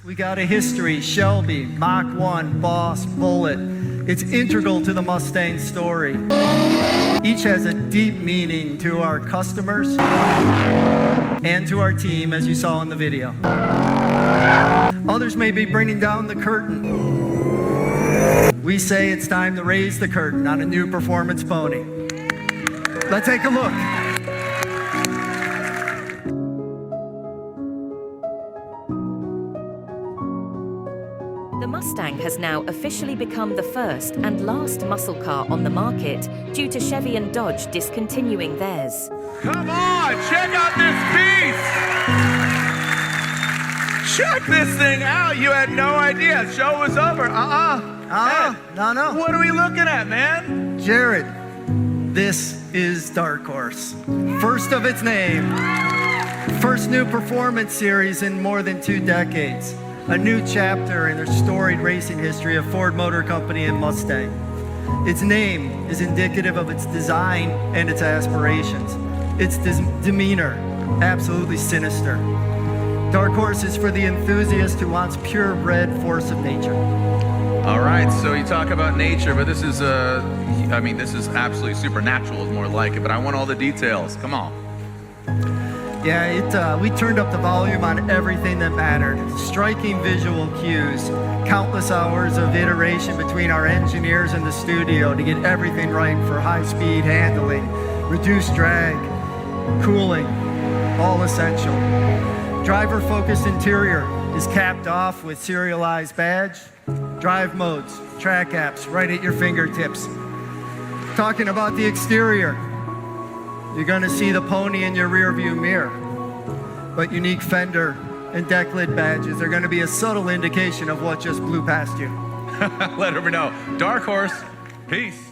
We got a history, Shelby, Mach 1, Boss, Bullet. It's integral to the Mustang story. Each has a deep meaning to our customers and to our team, as you saw in the video. Others may be bringing down the curtain. We say it's time to raise the curtain on a new performance pony. Let's take a look. The Mustang has now officially become the first and last muscle car on the market due to Chevy and Dodge discontinuing theirs. Come on, check out this piece! Check this thing out. You had no idea. Show was over. No. What are we looking at, man? Jared, this is Dark Horse. First of its name. First new performance series in more than 2 decades. A new chapter in the storied racing history of Ford Motor Company and Mustang. Its name is indicative of its design and its aspirations. Its demeanor, absolutely sinister. Dark Horse is for the enthusiast who wants purebred force of nature. All right, so you talk about nature, but this is, this is absolutely supernatural is more like it, but I want all the details. Come on. Yeah, we turned up the volume on everything that mattered. Striking visual cues, countless hours of iteration between our engineers and the studio to get everything right for high-speed handling, reduced drag, cooling, all essential. Driver-focused interior is capped off with serialized badge, drive modes, track apps right at your fingertips. Talking about the exterior, you're gonna see the pony in your rearview mirror, but unique fender and deck lid badges are gonna be a subtle indication of what just blew past you. Let her know. Dark Horse, peace.